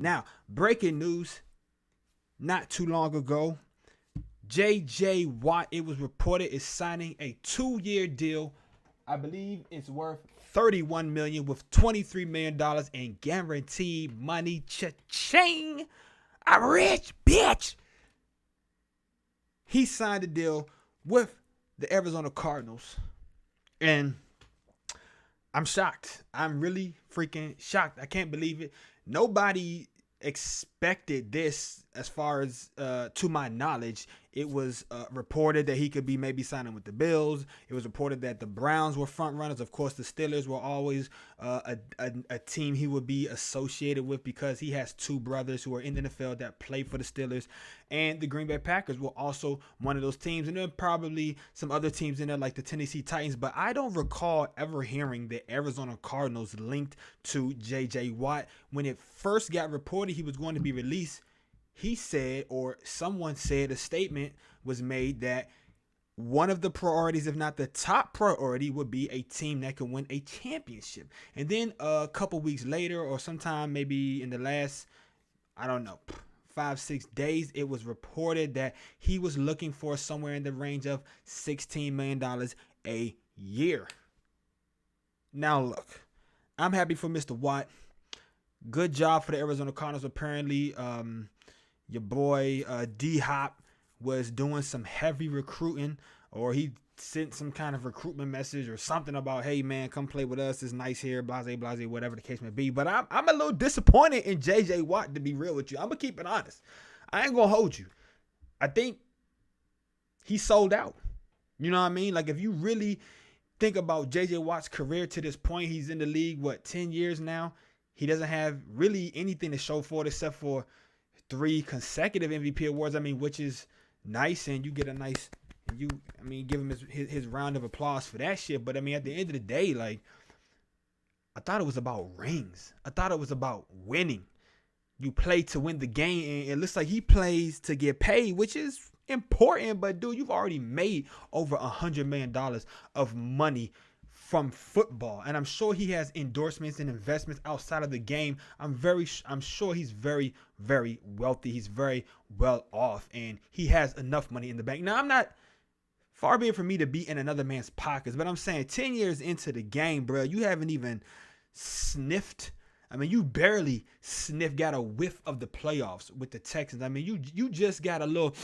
Now, breaking news, not too long ago, J.J. Watt, it was reported, is signing a 2-year deal. I believe it's worth $31 million with $23 million in guaranteed money. Cha-ching! I'm rich, bitch! He signed a deal with the Arizona Cardinals. And I'm shocked. I'm really freaking shocked. I can't believe it. Nobody expected this as far as to my knowledge. It was reported that he could be maybe signing with the Bills. It was reported that the Browns were front runners. Of course, the Steelers were always a team he would be associated with because he has two brothers who are in the NFL that play for the Steelers. And the Green Bay Packers were also one of those teams. And then probably some other teams in there like the Tennessee Titans. But I don't recall ever hearing the Arizona Cardinals linked to J.J. Watt. When it first got reported he was going to be released, he said, or someone said, a statement was made that one of the priorities, if not the top priority, would be a team that can win a championship. And then a couple weeks later, or sometime maybe in the last, I don't know, 5-6 days, it was reported that he was looking for somewhere in the range of $16 million a year. Now look, I'm happy for Mr. Watt. Good job for the Arizona Cardinals. Apparently, your boy D-Hop was doing some heavy recruiting, or he sent some kind of recruitment message or something about, hey, man, come play with us. It's nice here, blase, blase, whatever the case may be. But I'm a little disappointed in J.J. Watt, to be real with you. I'm going to keep it honest. I ain't going to hold you. I think he sold out. You know what I mean? Like, if you really think about J.J. Watt's career to this point, he's in the league, 10 years now? He doesn't have really anything to show for it except for 3 consecutive MVP awards. I mean, which is nice, and you get a nice, give him his round of applause for that shit. But I mean, at the end of the day, like, I thought it was about rings. I thought it was about winning. You play to win the game, and it looks like he plays to get paid, which is important. But dude, you've already made over $100 million of money from football, and I'm sure he has endorsements and investments outside of the game. I'm sure he's very, very wealthy. He's very well off, and he has enough money in the bank. Now, I'm not, far be it from me to be in another man's pockets, but I'm saying 10 years into the game, bro, you haven't even sniffed. I mean, you barely got a whiff of the playoffs with the Texans. I mean, you just got a little,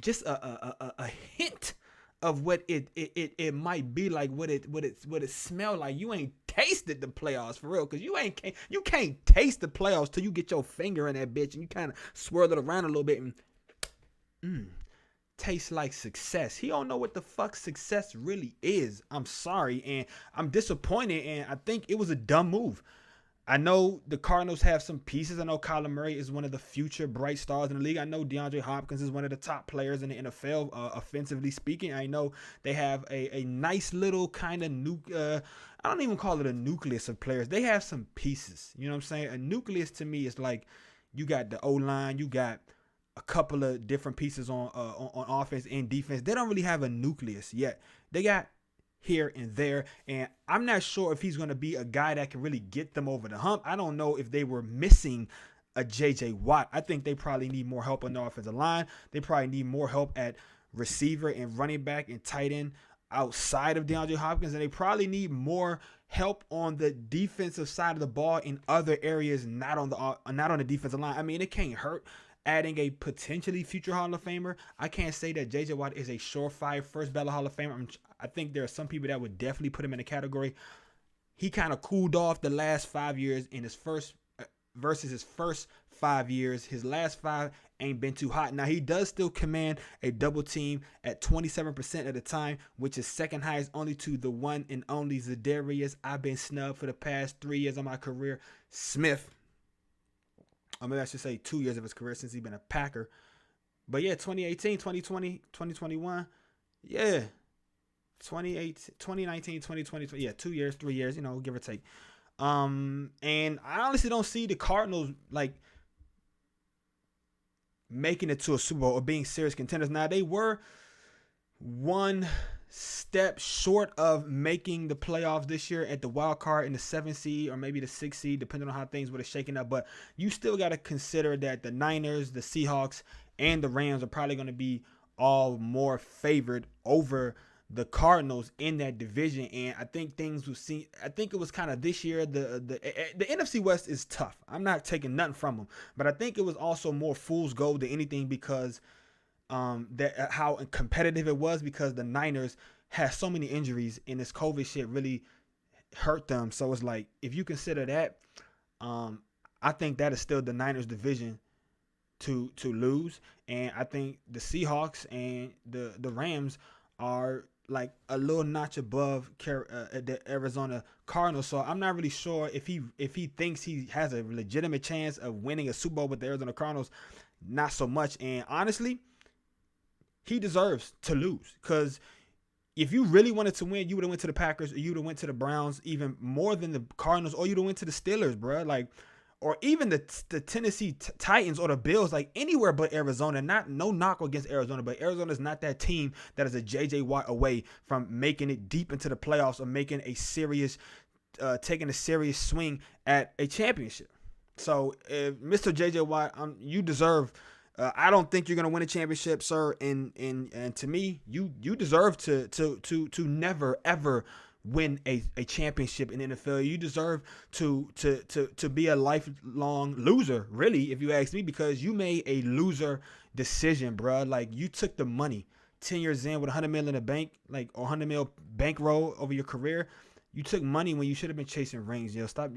just a hint of what it might be like, what it smell like. You ain't tasted the playoffs for real, because you can't taste the playoffs till you get your finger in that bitch and you kind of swirl it around a little bit and tastes like success. He don't know what the fuck success really is. I'm sorry, and I'm disappointed, and I think it was a dumb move. I know the Cardinals have some pieces. I know Kyler Murray is one of the future bright stars in the league. I know DeAndre Hopkins is one of the top players in the NFL, offensively speaking. I know they have a nice little kind of I don't even call it a nucleus of players. They have some pieces. You know what I'm saying? A nucleus to me is like you got the O-line, you got a couple of different pieces on offense and defense. They don't really have a nucleus yet. They got here and there, and I'm not sure if he's going to be a guy that can really get them over the hump. I don't know if they were missing a J.J. Watt. I think they probably need more help on the offensive line. They probably need more help at receiver and running back and tight end outside of DeAndre Hopkins, and they probably need more help on the defensive side of the ball in other areas, not on the defensive line. I mean, it can't hurt adding a potentially future Hall of Famer. I can't say that J.J. Watt is a surefire first ballot Hall of Famer. I think there are some people that would definitely put him in the category. He kind of cooled off the last 5 years in his first versus his first 5 years. His last 5 ain't been too hot. Now, he does still command a double team at 27% of the time, which is second highest only to the one and only Zadarius. I've been snubbed for the past 3 years of my career. Smith. Or maybe I should say 2 years of his career since he's been a Packer. But yeah, 2018, 2020, 2021. Yeah. 2019, 2020. Yeah, 2 years, 3 years, give or take. And I honestly don't see the Cardinals like making it to a Super Bowl or being serious contenders. Now, they were 1 step short of making the playoffs this year at the wild card in the 7th seed or maybe the 6th seed, depending on how things would have shaken up. But you still got to consider that the Niners, the Seahawks, and the Rams are probably going to be all more favored over the Cardinals in that division. And I think things will see. I think it was kind of this year. The NFC West is tough. I'm not taking nothing from them, but I think it was also more fool's gold than anything because that how competitive it was, because the Niners had so many injuries and this COVID shit really hurt them. So it's like, if you consider that, I think that is still the Niners division to lose. And I think the Seahawks and the Rams are like a little notch above the Arizona Cardinals. So I'm not really sure if he thinks he has a legitimate chance of winning a Super Bowl with the Arizona Cardinals. Not so much. And honestly, he deserves to lose, because if you really wanted to win, you would have went to the Packers, or you would have went to the Browns even more than the Cardinals, or you'd have went to the Steelers, bro. Like, or even the Tennessee Titans or the Bills, like anywhere but Arizona. No knock against Arizona, but Arizona's not that team that is a J.J. Watt away from making it deep into the playoffs or making a serious, taking a serious swing at a championship. So, Mr. J.J. Watt, you deserve. I don't think you're gonna win a championship, sir. And to me, you deserve to never ever win a championship in the NFL. You deserve to be a lifelong loser, really, if you ask me, because you made a loser decision, bro. Like, you took the money 10 years in with $100 million in the bank, like, or $100 million bankroll over your career. You took money when you should have been chasing rings. Stop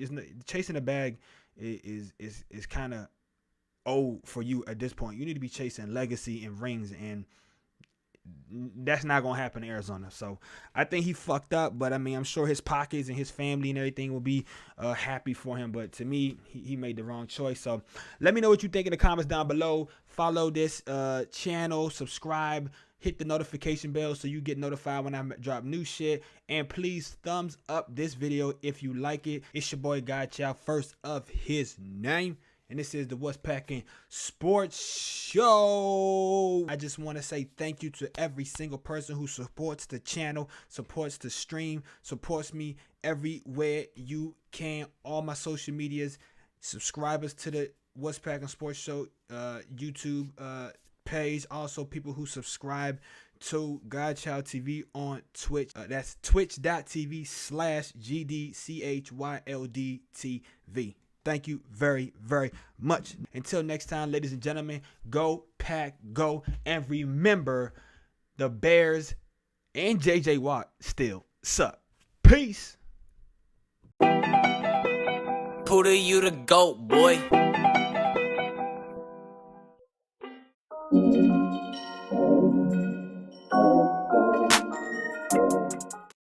chasing the bag. Is kind of old for you at this point. You need to be chasing legacy and rings, and that's not gonna happen in Arizona. So I think he fucked up, but I mean, I'm sure his pockets and his family and everything will be happy for him. But to me, he made the wrong choice. So let me know what you think in the comments down below. Follow this channel, subscribe, hit the notification bell so you get notified when I drop new shit. And please thumbs up this video if you like it. It's your boy God Chow, first of his name. And this is the What's Packin Sports Show. I just want to say thank you to every single person who supports the channel, supports the stream, supports me everywhere you can. All my social medias, subscribers to the What's Packin Sports Show YouTube page. Also, people who subscribe to Godchild TV on Twitch. That's twitch.tv/GDCHYLDTV. Thank you very, very much. Until next time, ladies and gentlemen, go Pack, go. And remember, the Bears and J.J. Watt still suck. Peace. Puda, you the GOAT, boy.